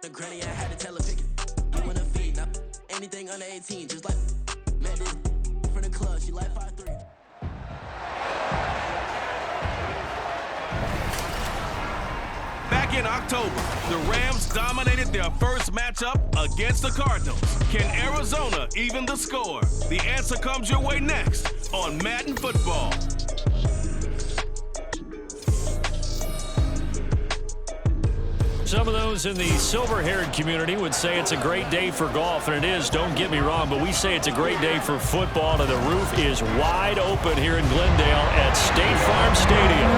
The granny, I had to tell her pick it. You wanna feed, now anything under 18, just like met this from the club, she like 5'3". Back in October, the Rams dominated their first matchup against the Cardinals. Can Arizona even the score? The answer comes your way next on Madden Football. Some of those in the silver-haired community would say it's a great day for golf, and it is, don't get me wrong, but we say it's a great day for football, and the roof is wide open here in Glendale at State Farm Stadium.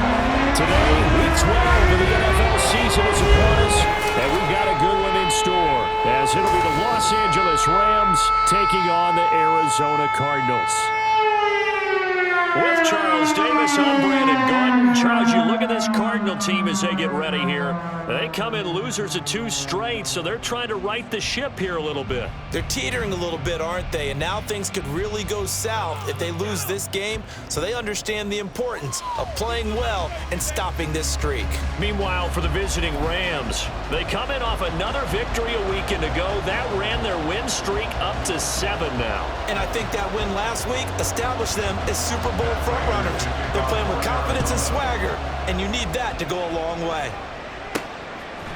Today, week 12 of the NFL season is upon us, and we've got a good one in store, as it'll be the Los Angeles Rams taking on the Arizona Cardinals. With Charles Davis, I'm Brandon Gaudin. Charles, you look at this Cardinal team as they get ready here. They come in losers of 2 straight, so they're trying to right the ship here a little bit. They're teetering a little bit, aren't they? And now things could really go south if they lose this game, so they understand the importance of playing well and stopping this streak. Meanwhile, for the visiting Rams, they come in off another victory a weekend ago. That ran their win streak up to 7 now. And I think that win last week established them as Super Bowl frontrunners. They're playing with confidence and swagger, and you need that to go a long way.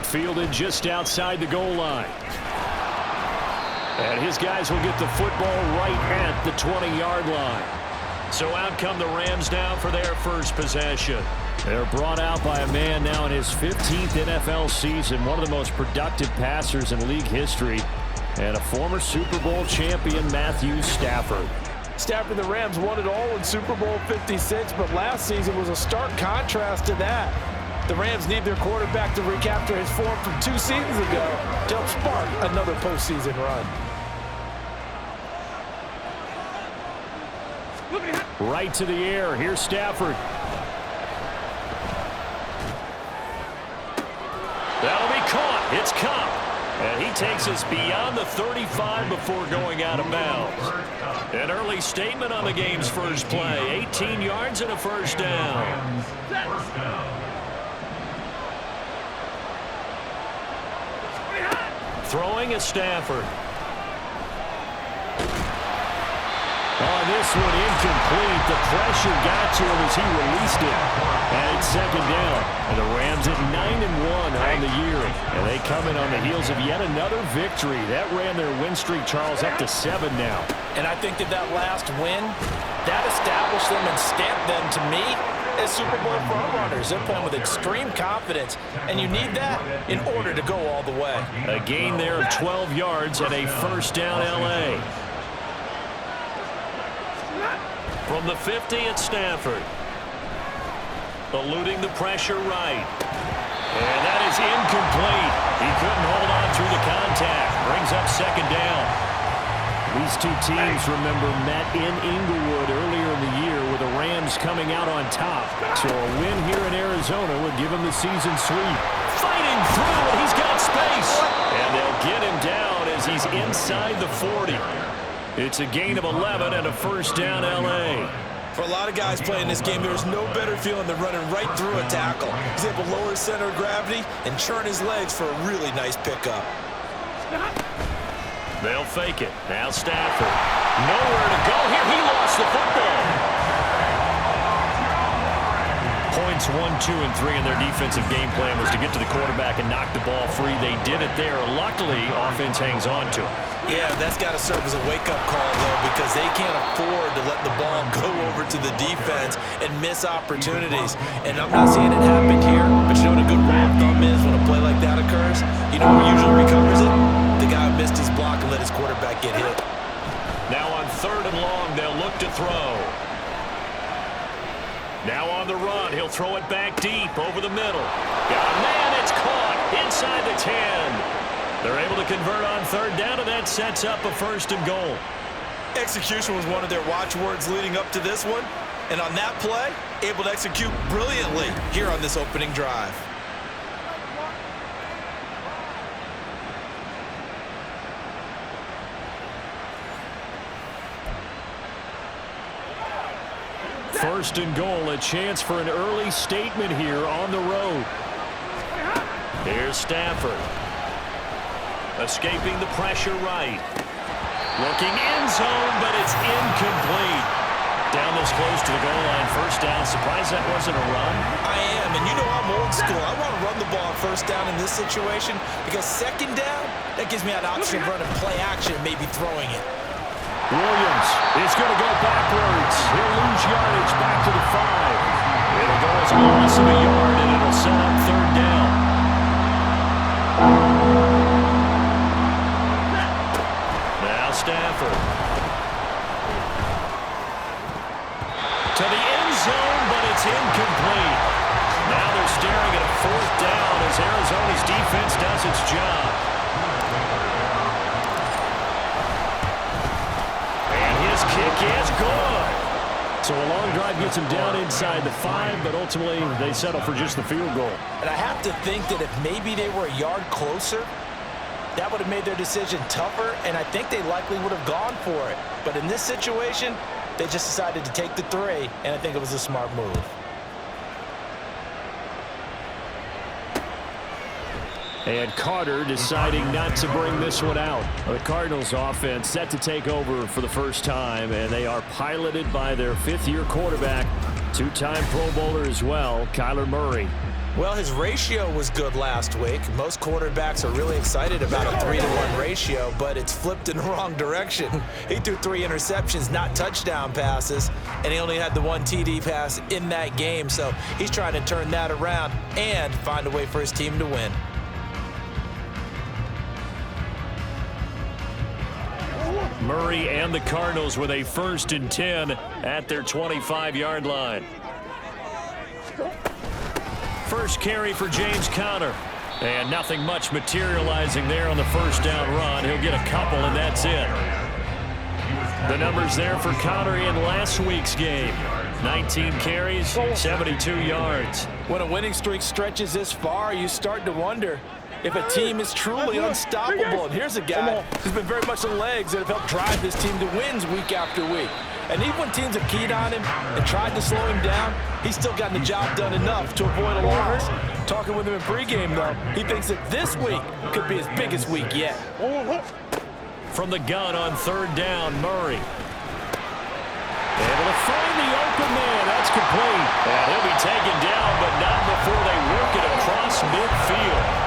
Fielded just outside the goal line. And his guys will get the football right at the 20-yard line. So out come the Rams now for their first possession. They're brought out by a man now in his 15th NFL season, one of the most productive passers in league history, and a former Super Bowl champion, Matthew Stafford. Stafford, the Rams won it all in Super Bowl 56, but last season was a stark contrast to that. The Rams need their quarterback to recapture his form from 2 seasons ago to help spark another postseason run. Right to the air. Here's Stafford. That'll be caught. It's Cup. And he takes us beyond the 35 before going out of bounds. An early statement on the game's first play. 18 yards and a first down. Throwing is Stafford. On this one, incomplete. The pressure got to him as he released it. And it's second down. And the Rams at 9-1 on the year. And they come in on the heels of yet another victory. That ran their win streak, Charles, up to 7 now. And I think that last win, that established them and stamped them, to me, as Super Bowl frontrunners. They're playing with extreme confidence, and you need that in order to go all the way. A gain there of 12 yards and a first down L.A. From the 50 at Stafford. Eluding the pressure right. And that is incomplete. He couldn't hold on through the contact. Brings up second down. These two teams, remember, met in Inglewood earlier in the year with the Rams coming out on top. So a win here in Arizona would give him the season sweep. Fighting through, and he's got space. And they'll get him down as he's inside the 40. It's a gain of 11 and a first down L.A. For a lot of guys playing this game, there's no better feeling than running right through a tackle. He's able to lower his center of gravity and churn his legs for a really nice pickup. They'll fake it. Now Stafford. Nowhere to go here. He lost the football. Points 1, 2, and 3 in their defensive game plan was to get to the quarterback and knock the ball free. They did it there. Luckily, offense hangs on to it. Yeah, that's got to serve as a wake-up call, though, because they can't afford to let the ball go over to the defense and miss opportunities. And I'm not saying it happened here, but you know what a good rule of thumb is when a play like that occurs? You know who usually recovers it? The guy who missed his block and let his quarterback get hit. Now on 3rd and long, they'll look to throw. Now on the run, he'll throw it back deep over the middle. Got a man, it's caught inside the 10. They're able to convert on 3rd down, and that sets up a 1st and goal. Execution was one of their watchwords leading up to this one. And on that play, able to execute brilliantly here on this opening drive. First and goal, a chance for an early statement here on the road. Here's Stafford. Escaping the pressure right. Looking end zone, but it's incomplete. Down this close to the goal line, first down. Surprised that wasn't a run? I am, and you know I'm old school. I want to run the ball first down in this situation because second down, that gives me an option of running play action and maybe throwing it. Williams is going to go backwards. He'll lose yardage back to the 5. It'll go as a loss of a yard, and it'll set up third down. Now Stafford. To the end zone, but it's incomplete. Now they're staring at a fourth down as Arizona's defense does its job. And his kick is good. So a long drive gets him down inside the 5, but ultimately they settle for just the field goal. And I have to think that if maybe they were a yard closer, that would have made their decision tougher, and I think they likely would have gone for it. But in this situation, they just decided to take the 3, and I think it was a smart move. And Carter deciding not to bring this one out. The Cardinals offense set to take over for the first time, and they are piloted by their fifth-year quarterback, two-time Pro Bowler as well, Kyler Murray. Well, his ratio was good last week. Most quarterbacks are really excited about a 3-to-1 ratio, but it's flipped in the wrong direction. He threw 3 interceptions, not touchdown passes, and he only had the 1 TD pass in that game, so he's trying to turn that around and find a way for his team to win. Murray and the Cardinals with a 1st and 10 at their 25-yard line. First carry for James Conner. And nothing much materializing there on the first down run. He'll get a couple, and that's it. The numbers there for Conner in last week's game. 19 carries, 72 yards. When a winning streak stretches this far, you start to wonder if a team is truly unstoppable. And here's a guy who's been very much the legs that have helped drive this team to wins week after week. And even when teams have keyed on him and tried to slow him down, he's still gotten the job done enough to avoid a loss. Talking with him in pregame, though, he thinks that this week could be his biggest week yet. From the gun on third down, Murray. Able to find the open man. That's complete. And he'll be taken down, but not before they work it across midfield.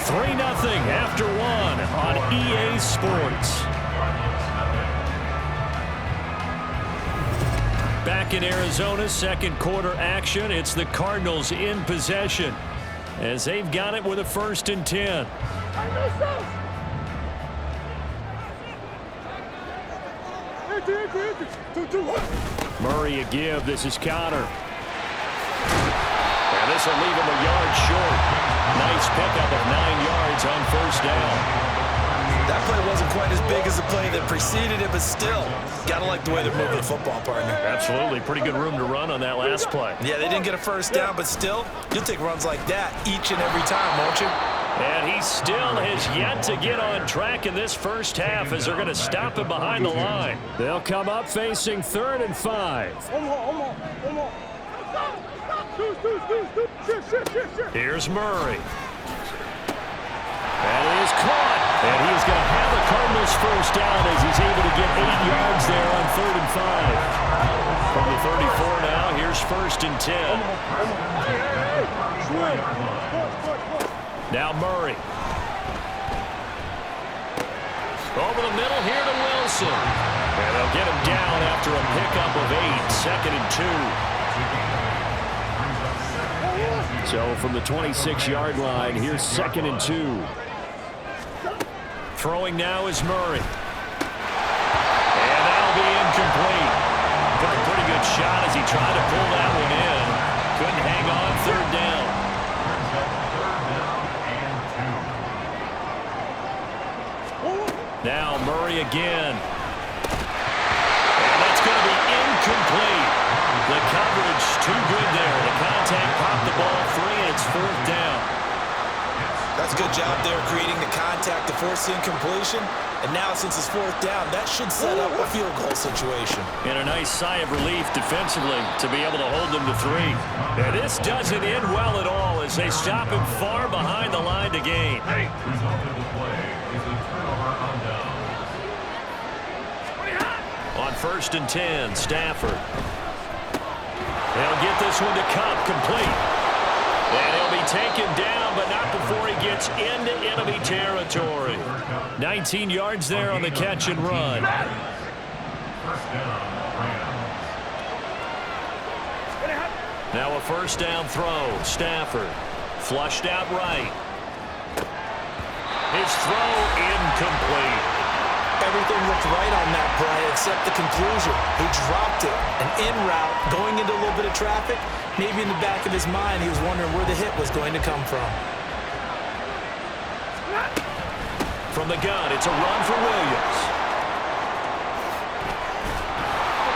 3-0 after 1 on EA Sports. Back in Arizona, second quarter action. It's the Cardinals in possession as they've got it with a 1st and 10. Murray a give. This is Conner. And this will leave him a yard short. Nice pickup of 9 yards on first down. That play wasn't quite as big as the play that preceded it, but still, gotta like the way they're moving the football, partner. Absolutely. Pretty good room to run on that last play. Yeah, they didn't get a first down, but still, you'll take runs like that each and every time, won't you? And he still has yet to get on track in this first half as they're going to stop him behind the line. They'll come up facing 3rd and 5. Here's Murray. And it is caught. And he is going to have the Cardinals first down as he's able to get 8 yards there on 3rd and 5. From the 34 now, here's 1st and 10. Now Murray. Over the middle here to Wilson. And they'll get him down after a pickup of 8. 2nd and 2. So from the 26-yard line, here's 2nd and 2. Throwing now is Murray. And that'll be incomplete. Took a pretty good shot as he tried to pull that one in. Couldn't hang on 3rd down. Now Murray again. And that's going to be incomplete. The coverage too good there. The contact popped the ball free, and it's 4th down. That's Does a good job there creating the contact to force the incompletion. And now, since it's fourth down, that should set up a field goal situation. And a nice sigh of relief defensively to be able to hold them to 3. And this doesn't end well at all as they stop him far behind the line to gain. On 1st and 10, Stafford. They'll get this one to Cup, complete. And he'll be taken down, but not before he gets into enemy territory. 19 yards there on the catch and run. Now a 1st down throw. Stafford flushed out right. His throw incomplete. Everything looked right on that play except the conclusion. He dropped it. And en route, going into a little bit of traffic, maybe in the back of his mind, he was wondering where the hit was going to come from. From the gun, it's a run for Williams.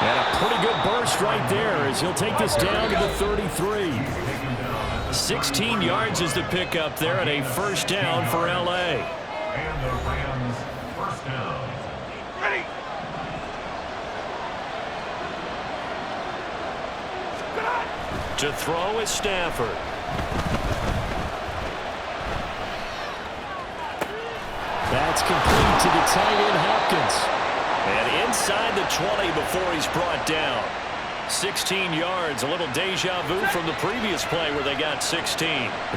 And a pretty good burst right there as he'll take this down to the 33. 16 yards is the pickup there and a 1st down for L.A. And the Rams' 1st down. Ready. To throw is Stafford. That's complete to the tight end Hopkins. And inside the 20 before he's brought down. 16 yards, a little deja vu from the previous play where they got 16.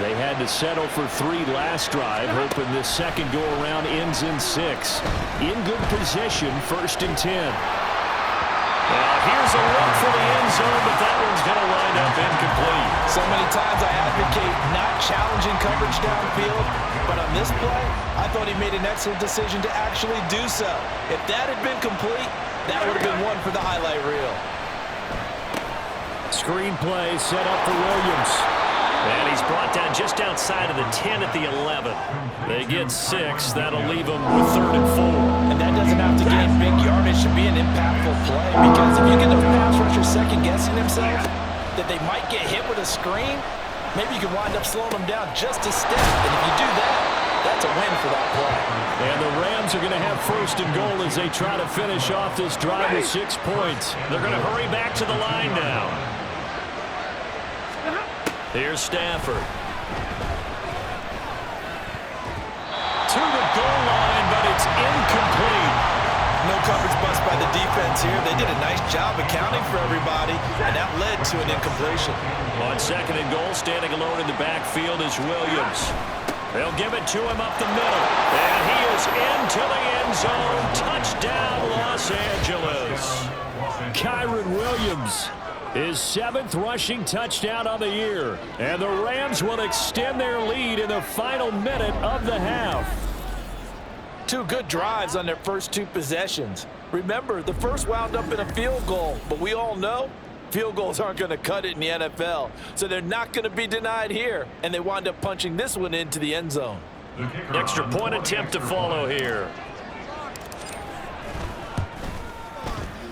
They had to settle for 3 last drive, hoping this second go-around ends in 6. In good position, 1st and 10. Well, here's a look for the end zone, but that one's going to wind up incomplete. So many times I advocate not challenging coverage downfield, but on this play, I thought he made an excellent decision to actually do so. If that had been complete, that would have been one for the highlight reel. Screen play set up for Williams. And he's brought down just outside of the 10 at the 11. They get 6. That'll leave them with 3rd and 4. And that doesn't have to gain big yardage to be an impactful play, because if you get those pass rushers second-guessing themselves that they might get hit with a screen, maybe you can wind up slowing them down just a step. And if you do that, that's a win for that play. And the Rams are going to have 1st and goal as they try to finish off this drive with 6 points. They're going to hurry back to the line now. Here's Stafford. To the goal line, but it's incomplete. No coverage bust by the defense here. They did a nice job accounting for everybody, and that led to an incompletion. On 2nd and goal, standing alone in the backfield is Williams. They'll give it to him up the middle. And he is into the end zone. Touchdown, Los Angeles. Kyron Williams. His 7th rushing touchdown of the year. And the Rams will extend their lead in the final minute of the half. 2 good drives on their first 2 possessions. Remember, the first wound up in a field goal, but we all know field goals aren't going to cut it in the NFL. So they're not going to be denied here, and they wind up punching this one into the end zone. Extra point attempt to follow here.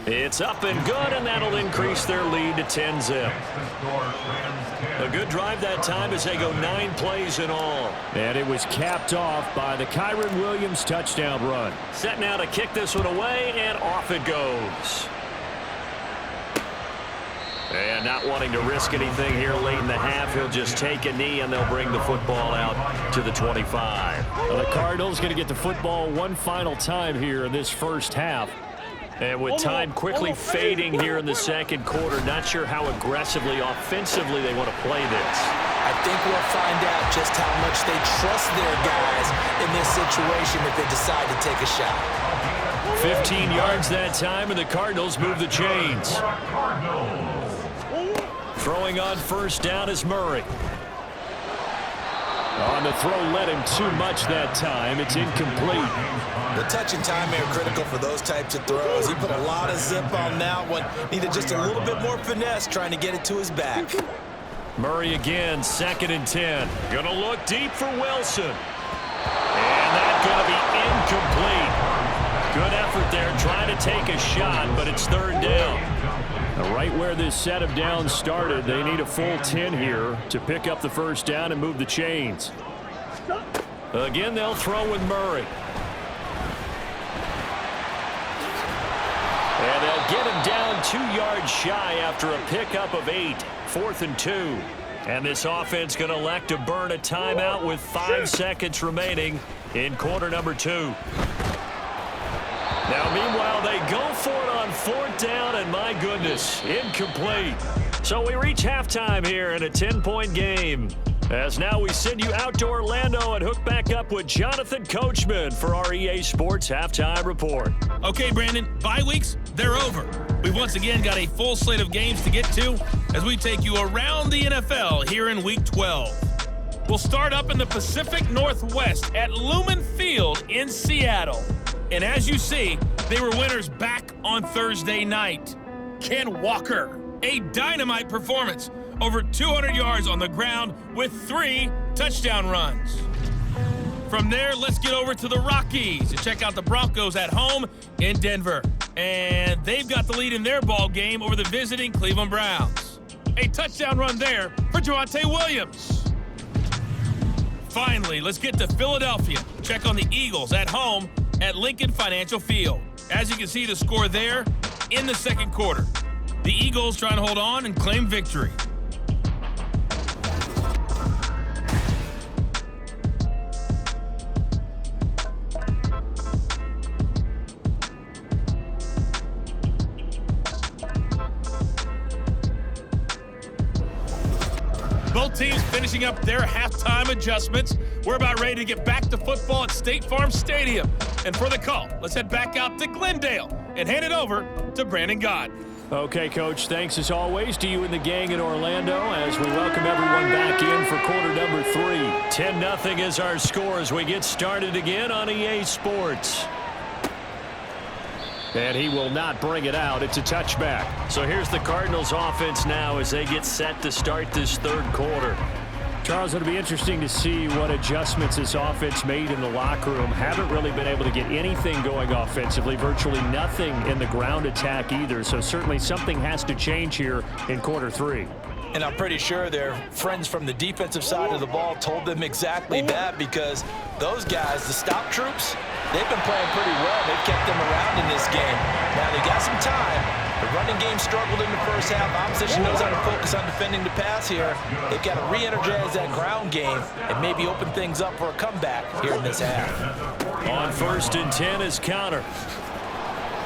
It's up and good, and that'll increase their lead to 10-zip. A good drive that time as they go 9 plays in all. And it was capped off by the Kyron Williams touchdown run. Set now to kick this one away, and off it goes. And not wanting to risk anything here late in the half, he'll just take a knee, and they'll bring the football out to the 25. Well, the Cardinals going to get the football one final time here in this first half. And with time quickly fading here in the second quarter, not sure how aggressively, offensively they want to play this. I think we'll find out just how much they trust their guys in this situation if they decide to take a shot. 15 yards that time, and the Cardinals move the chains. Throwing on 1st down is Murray. On the throw, led him too much that time. It's incomplete. The touch and time are critical for those types of throws. He put a lot of zip on that one. Needed just a little bit more finesse trying to get it to his back. Murray again, 2nd and 10. Gonna look deep for Wilson. And that's gonna be incomplete. Good effort there, trying to take a shot, but it's 3rd down. Now, right where this set of downs started, they need a full 10 here to pick up the 1st down and move the chains. Again, they'll throw with Murray. And they'll get him down 2 yards shy after a pickup of 8. 4th and 2. And this offense going to elect to burn a timeout with 5 seconds remaining in quarter number 2. Now, meanwhile, they go for it on 4th down, and my goodness, incomplete. So we reach halftime here in a 10-point game. As now we send you out to Orlando and hook back up with Jonathan Coachman for our EA Sports Halftime Report. Okay, Brandon, bye weeks, they're over. We've once again got a full slate of games to get to as we take you around the NFL here in Week 12. We'll start up in the Pacific Northwest at Lumen Field in Seattle. And as you see, they were winners back on Thursday night. Ken Walker, a dynamite performance. Over 200 yards on the ground with 3 touchdown runs. From there, let's get over to the Rockies to check out the Broncos at home in Denver. And they've got the lead in their ball game over the visiting Cleveland Browns. A touchdown run there for Javonte Williams. Finally, let's get to Philadelphia. Check on the Eagles at home at Lincoln Financial Field. As you can see, the score there in the second quarter. The Eagles trying to hold on and claim victory. Both teams finishing up their halftime adjustments. We're about ready to get back to football at State Farm Stadium. And for the call, let's head back out to Glendale and hand it over to Brandon Gott. Okay, Coach, thanks as always to you and the gang in Orlando as we welcome everyone back in for quarter number 3. 10-0 is our score as we get started again on EA Sports. And he will not bring it out. It's a touchback. So here's the Cardinals offense now as they get set to start this third quarter. Charles, it'll be interesting to see what adjustments this offense made in the locker room. Haven't really been able to get anything going offensively, virtually nothing in the ground attack either. So certainly something has to change here in quarter 3. And I'm pretty sure their friends from the defensive side of the ball told them exactly that, because those guys, the stop troops, they've been playing pretty well. They've kept them around in this game. Now they got some time. The running game struggled in the first half. Opposition knows how to focus on defending the pass here. They've got to re-energize that ground game and maybe open things up for a comeback here in this half. On 1st and 10 is counter.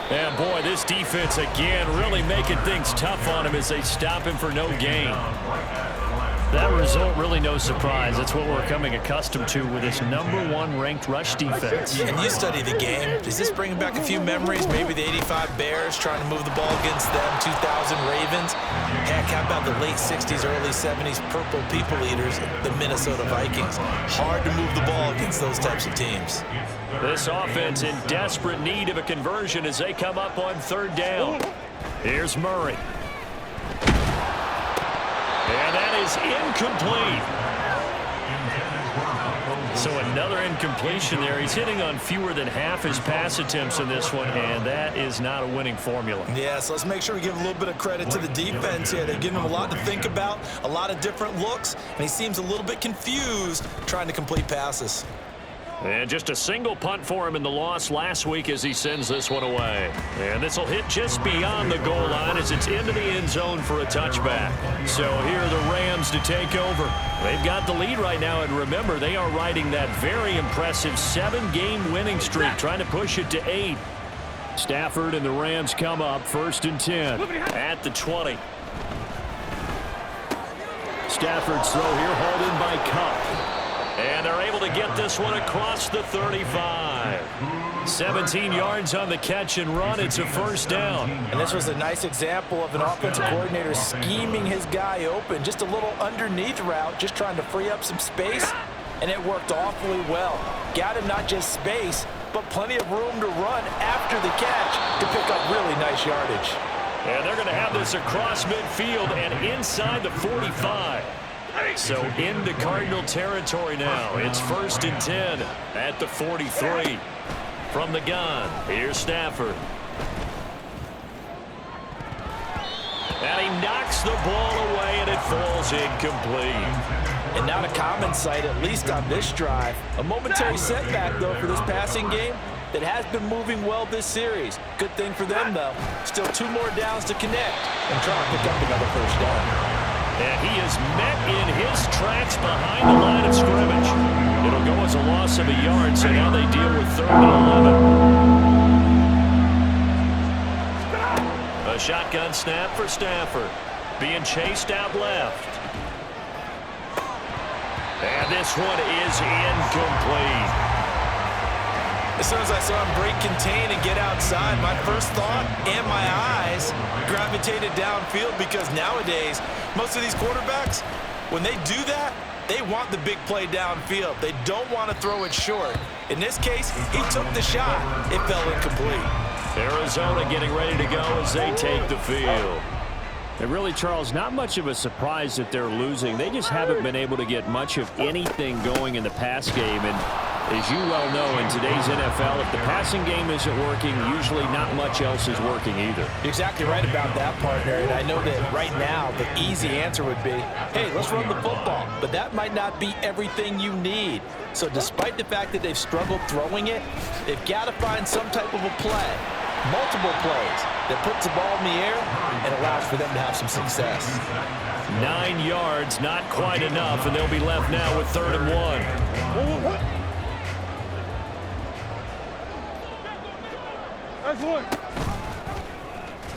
And boy, this defense again really making things tough on him as they stop him for no gain. That result really no surprise. That's what we're coming accustomed to with this #1 ranked rush defense. And you study the game. Does this bring back a few memories? Maybe the 85 Bears trying to move the ball against them, 2000 Ravens. Heck, how about the late 60s, early 70s Purple People Eaters, the Minnesota Vikings? Hard to move the ball against those types of teams. This offense in desperate need of a conversion as they come up on 3rd down. Here's Murray. And that is incomplete. So another incompletion there. He's hitting on fewer than half his pass attempts in this one, and that is not a winning formula. Yeah, so let's make sure we give a little bit of credit to the defense here. They've given him a lot to think about, a lot of different looks, and he seems a little bit confused trying to complete passes. And just a single punt for him in the loss last week as he sends this one away. And this will hit just beyond the goal line as it's into the end zone for a touchback. So here are the Rams to take over. They've got the lead right now, and remember, they are riding that very impressive 7-game winning streak, trying to push it to 8. Stafford and the Rams come up 1st and 10 at the 20. Stafford's throw here hauled in by Cup. And they're able to get this one across the 35. 17 yards on the catch and run. It's a 1st down. And this was a nice example of an offensive coordinator scheming his guy open. Just a little underneath route, just trying to free up some space, and it worked awfully well. Got him not just space, but plenty of room to run after the catch to pick up really nice yardage. And they're going to have this across midfield and inside the 45. So into Cardinal territory now. It's 1st and 10 at the 43. From the gun, here's Stafford. And he knocks the ball away, and it falls incomplete. And not a common sight, at least on this drive. A momentary setback, though, for this passing game that has been moving well this series. Good thing for them, though. Still 2 more downs to connect and try to pick up another first down. And he is met in his tracks behind the line of scrimmage. It'll go as a loss of a yard, so now they deal with 3rd and 11. A shotgun snap for Stafford. Being chased out left. And this one is incomplete. As soon as I saw him break contain and get outside, my first thought and my eyes gravitated downfield, because nowadays, most of these quarterbacks, when they do that, they want the big play downfield. They don't want to throw it short. In this case, he took the shot. It fell incomplete. Arizona getting ready to go as they take the field. And really, Charles, not much of a surprise that they're losing. They just haven't been able to get much of anything going in the pass game. And as you well know, in today's NFL, if the passing game isn't working, usually not much else is working either. You're exactly right about that, partner. And I know that right now the easy answer would be, hey, let's run the football. But that might not be everything you need. So despite the fact that they've struggled throwing it, they've got to find some type of a play, multiple plays, that puts the ball in the air and allows for them to have some success. 9 yards, not quite enough, and they'll be left now with 3rd and 1.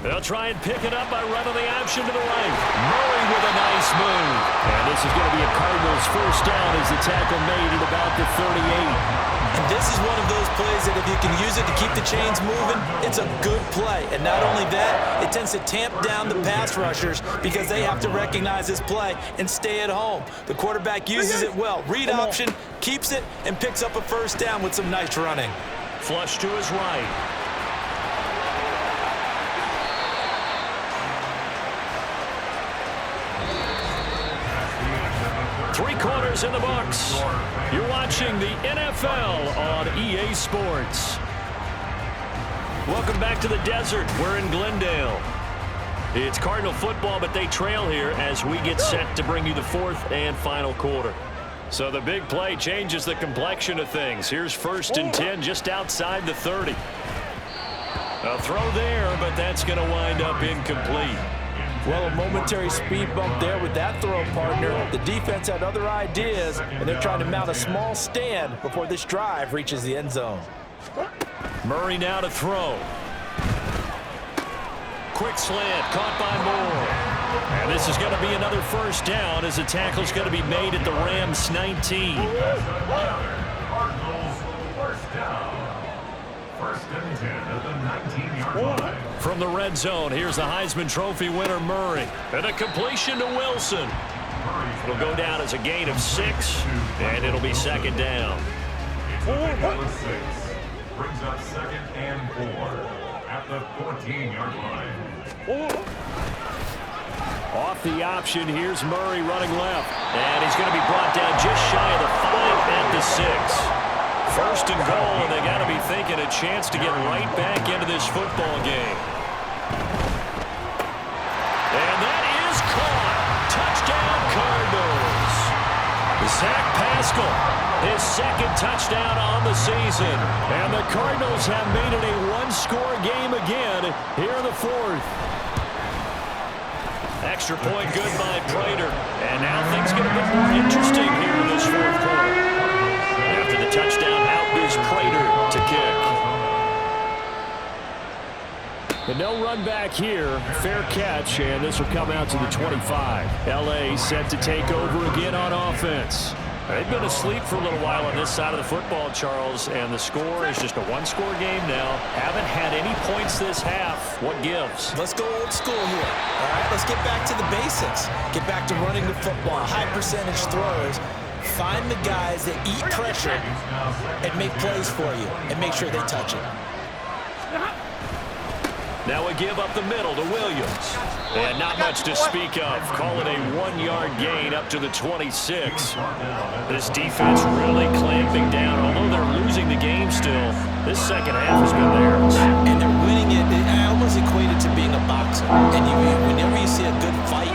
They'll try and pick it up by running the option to the right. Murray with a nice move. And this is going to be a Cardinals first down as the tackle made at about the 38. And this is one of those plays that if you can use it to keep the chains moving, it's a good play. And not only that, it tends to tamp down the pass rushers because they have to recognize this play and stay at home. The quarterback uses it well. Read option, keeps it, and picks up a first down with some nice running. Flush to his right. Three-quarters in the books. You're watching the NFL on EA Sports. Welcome back to the desert. We're in Glendale. It's Cardinal football, but they trail here as we get set to bring you the 4th and final quarter. So the big play changes the complexion of things. Here's 1st and 10 just outside the 30. A throw there, but that's going to wind up incomplete. Well, a momentary speed bump there with that throw, partner. The defense had other ideas, and they're trying to mount a small stand before this drive reaches the end zone. Murray now to throw. Quick slant, caught by Moore. And this is going to be another first down as the tackle's going to be made at the Rams 19. Cardinals first down. 1st and 10 at the 19-yard line. From the red zone, here's the Heisman Trophy winner Murray. And a completion to Wilson. It'll go down as a gain of 6, and it'll be 2nd down. It's a pickup of 6. Brings up 2nd and 4 at the 14-yard line. Off the option, here's Murray running left. And he's going to be brought down just shy of the 5 at the 6. 1st and goal, and they got to be thinking a chance to get right back into this football game. And that is caught. Touchdown, Cardinals. Zach Pascal, his 2nd touchdown on the season. And the Cardinals have made it a 1-score game again here in the 4th. Extra point good by Prater. And now things get a bit more interesting here in this 4th quarter. After the touchdown, out is Prater to kick. But no run back here. Fair catch, and this will come out to the 25. L.A. set to take over again on offense. They've been asleep for a little while on this side of the football, Charles, and the score is just a 1-score game now. Haven't had any points this half. What gives? Let's go old school here. All right, let's get back to the basics. Get back to running the football, high percentage throws. Find the guys that eat pressure and make plays for you and make sure they touch it. Now a give up the middle to Williams. And not much to speak of. Call it a 1-yard gain up to the 26. This defense really clamping down. Although they're losing the game still, this second half has been theirs. And they're winning it. I almost equate it to being a boxer. And whenever you see a good fight,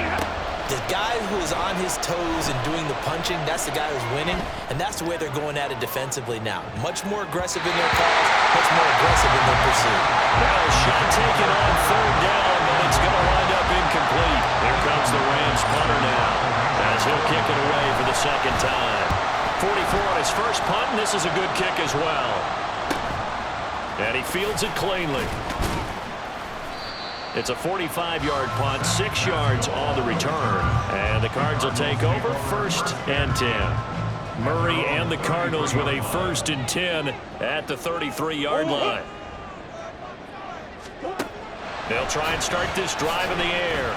the guy who is on his his toes and doing the punching, that's the guy who's winning, and that's the way they're going at it defensively now. Much more aggressive in their calls, much more aggressive in their pursuit. Now a shot taken on third down, but it's going to wind up incomplete. Here comes the Rams punter now, as he'll kick it away for the second time. 44 on his first punt, and this is a good kick as well. And he fields it cleanly. It's a 45-yard punt, 6 yards on the return. And the Cards will take over, 1st and 10. Murray and the Cardinals with a 1st and 10 at the 33-yard line. They'll try and start this drive in the air.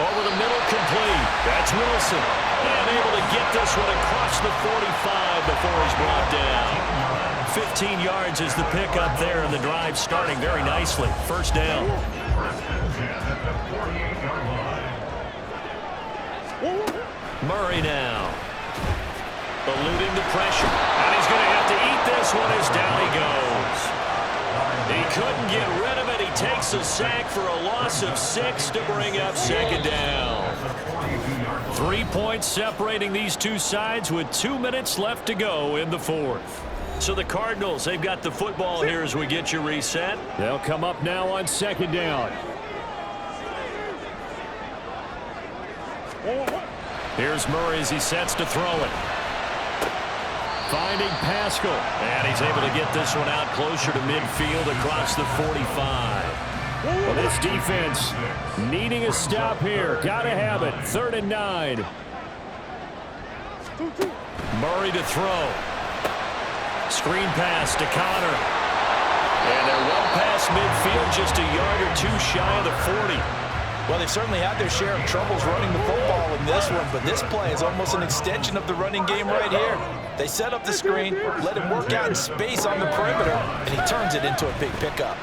Over the middle, complete. That's Wilson. And able to get this one across the 45 before he's brought down. 15 yards is the pickup there, and the drive starting very nicely. 1st down. Murray now. Eluding the pressure. And he's going to have to eat this one as down he goes. He couldn't get rid of it. He takes a sack for a loss of 6 to bring up 2nd down. 3 points separating these two sides with 2 minutes left to go in the 4th. So the Cardinals, they've got the football here as we get you reset. They'll come up now on 2nd down. Here's Murray as he sets to throw it. Finding Pascal. And he's able to get this one out closer to midfield across the 45. Well, this defense needing a stop here. Got to have it. 3rd and 9. Murray to throw. Screen pass to Connor. And they're well past midfield, just a yard or 2 shy of the 40. Well, they've certainly had their share of troubles running the football in this one, but this play is almost an extension of the running game right here. They set up the screen, let him work out in space on the perimeter, and he turns it into a big pickup.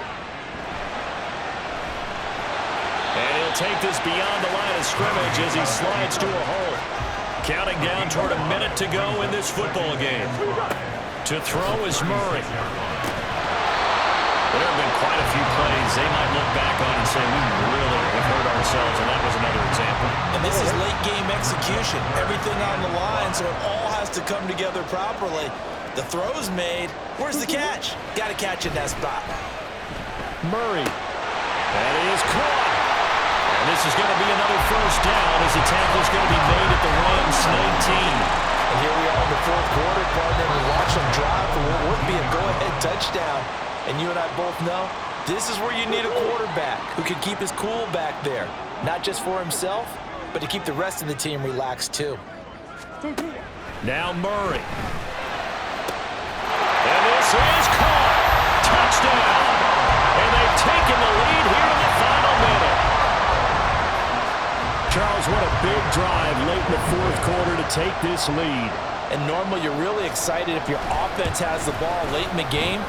And he'll take this beyond the line of scrimmage as he slides to a hole. Counting down toward a minute to go in this football game. To throw is Murray. There have been quite a few plays they might look back on and say, we really have hurt ourselves, and that was another example. And this is late-game execution. Everything on the line, so it all has to come together properly. The throw's made. Where's the catch? Got to catch in that spot. Murray. That is caught. And this is going to be another 1st down as the tackle's going to be made at the Rams 19. And here we are in the 4th quarter, partner, and we watch them drive for what would be a go-ahead touchdown. And you and I both know this is where you need a quarterback who can keep his cool back there. Not just for himself, but to keep the rest of the team relaxed too. Now Murray. And this is caught. Touchdown. And they've taken the lead here in the final minute. Charles, what a big drive late in the 4th quarter to take this lead. And normally you're really excited if your offense has the ball late in the game.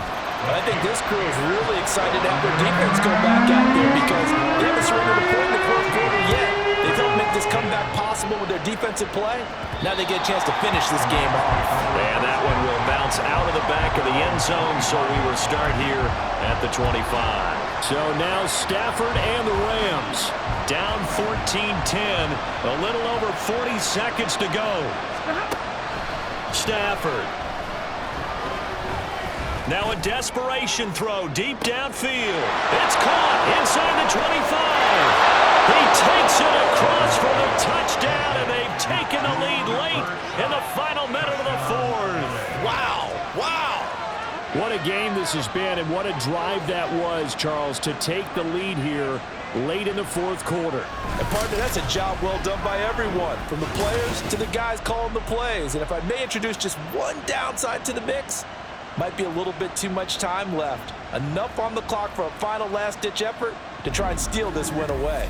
But I think this crew is really excited to have their defense go back out there because they haven't surrendered a point in the 4th quarter yet. They've helped make this comeback possible with their defensive play. Now they get a chance to finish this game off. And that one will bounce out of the back of the end zone, so we will start here at the 25. So now Stafford and the Rams down 14-10, a little over 40 seconds to go. Stafford. Now a desperation throw deep downfield. It's caught inside the 25. He takes it across for the touchdown, and they've taken the lead late in the final minute of the 4th. Wow, wow. What a game this has been, and what a drive that was, Charles, to take the lead here late in the 4th quarter. And partner, that's a job well done by everyone, from the players to the guys calling the plays. And if I may introduce just one downside to the mix, might be a little bit too much time left. Enough on the clock for a final last-ditch effort to try and steal this win away.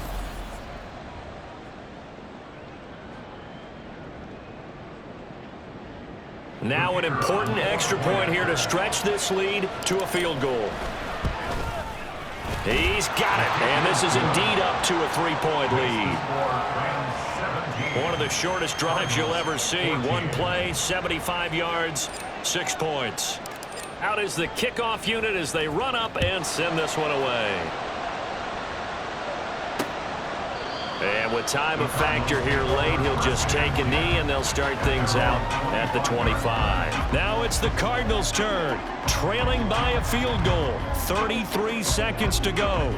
Now an important extra point here to stretch this lead to a field goal. He's got it, and this is indeed up to a 3-point lead. One of the shortest drives you'll ever see. One play, 75 yards, 6 points. Out is the kickoff unit as they run up and send this one away. And with time a factor here late, he'll just take a knee, and they'll start things out at the 25. Now it's the Cardinals' turn, trailing by a field goal. 33 seconds to go.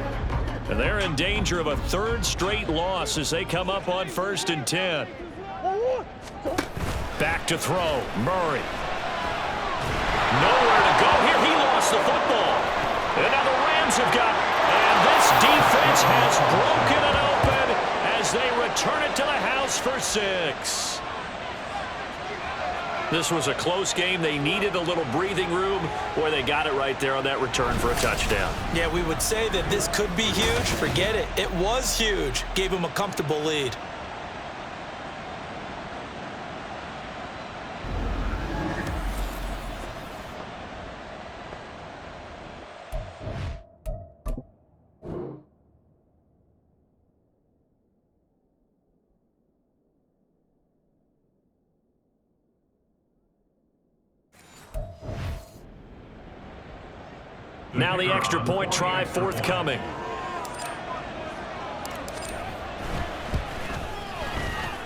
And they're in danger of a third straight loss as they come up on 1st and 10. Back to throw. Murray. Nowhere to go here. He lost the football. And now the Rams have got it. And this defense has broken it open as they return it to the house for 6. This was a close game. They needed a little breathing room, or they got it right there on that return for a touchdown. Yeah, we would say that this could be huge. Forget it. It was huge. Gave him a comfortable lead. Now the extra point try forthcoming.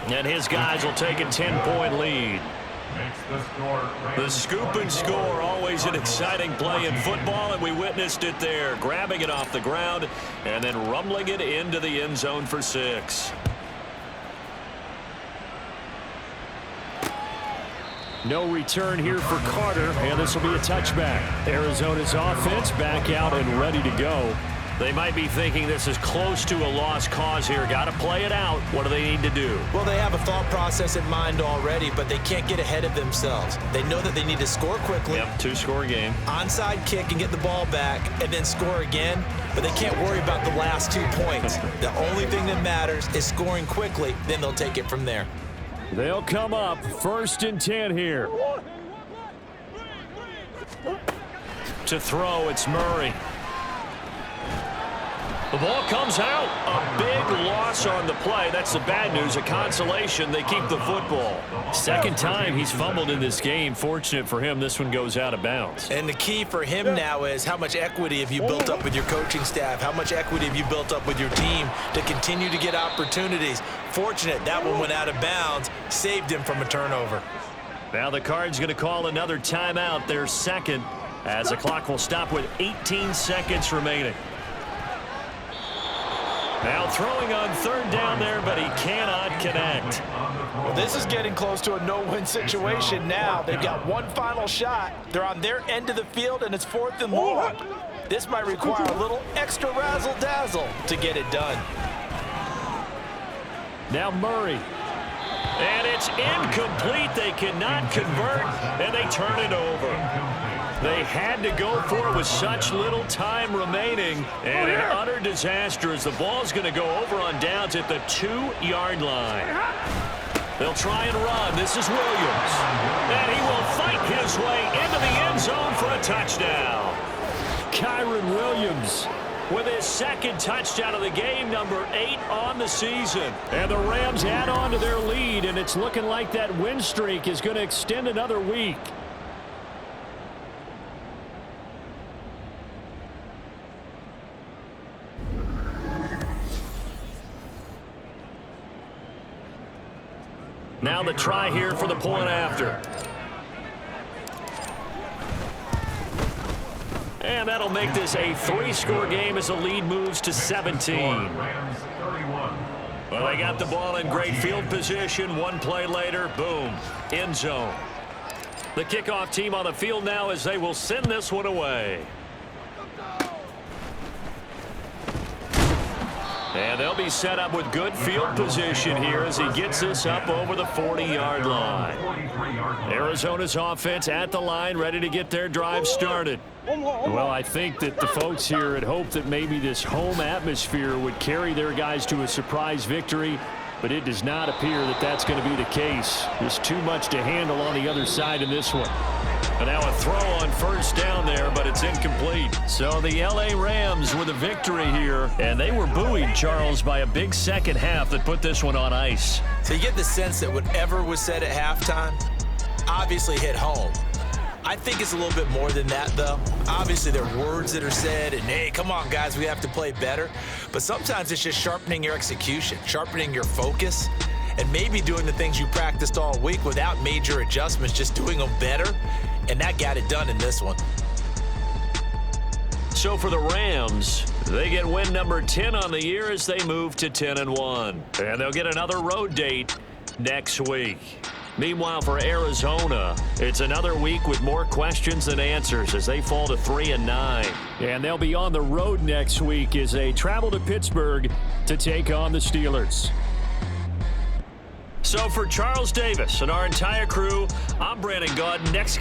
And his guys will take a 10-point lead. The scoop and score, always an exciting play in football, and we witnessed it there, grabbing it off the ground and then rumbling it into the end zone for 6. No return here for Carter, and this will be a touchback. Arizona's offense back out and ready to go. They might be thinking this is close to a lost cause here. Got to play it out. What do they need to do? Well, they have a thought process in mind already, but they can't get ahead of themselves. They know that they need to score quickly. Yep, 2-score game. Onside kick and get the ball back and then score again, but they can't worry about the last 2 points. The only thing that matters is scoring quickly, then they'll take it from there. They'll come up 1st and 10 here. To throw, it's Murray. The ball comes out. A big loss on the play. That's the bad news. A consolation, they keep the football. Second time he's fumbled in this game. Fortunate for him, this one goes out of bounds. And the key for him now is how much equity have you built up with your coaching staff? How much equity have you built up with your team to continue to get opportunities? Fortunate that one went out of bounds, saved him from a turnover. Now the Cards going to call another timeout, their second, as the clock will stop with 18 seconds remaining. Now throwing on 3rd down there, but he cannot connect. Well, this is getting close to a no-win situation now. They've got one final shot. They're on their end of the field, and it's 4th and long. This might require a little extra razzle-dazzle to get it done. Now Murray. And it's incomplete. They cannot convert, and they turn it over. They had to go for it with such little time remaining, and an utter disaster as the ball's going to go over on downs at the 2-yard line. They'll try and run. This is Williams. And he will fight his way into the end zone for a touchdown. Kyron Williams with his 2nd touchdown of the game, number 8 on the season. And the Rams add on to their lead, and it's looking like that win streak is going to extend another week. Now the try here for the point after. And that'll make this a 3-score game as the lead moves to 17. Well, they got the ball in great field position. One play later, boom, end zone. The kickoff team on the field now as they will send this one away. And they'll be set up with good field position here as he gets this up over the 40-yard line. Arizona's offense at the line, ready to get their drive started. Well, I think that the folks here had hoped that maybe this home atmosphere would carry their guys to a surprise victory, but it does not appear that that's going to be the case. There's too much to handle on the other side in this one. And now a throw on 1st down there, but it's incomplete. So the L.A. Rams with a victory here, and they were buoyed, Charles, by a big second half that put this one on ice. So you get the sense that whatever was said at halftime obviously hit home. I think it's a little bit more than that, though. Obviously, there are words that are said, and hey, come on, guys, we have to play better. But sometimes it's just sharpening your execution, sharpening your focus, and maybe doing the things you practiced all week without major adjustments, just doing them better. And that got it done in this one. So for the Rams, they get win number 10 on the year as they move to 10-1. And they'll get another road date next week. Meanwhile, for Arizona, it's another week with more questions than answers as they fall to 3-9. And they'll be on the road next week as they travel to Pittsburgh to take on the Steelers. So for Charles Davis and our entire crew, I'm Brandon Gaudin. Next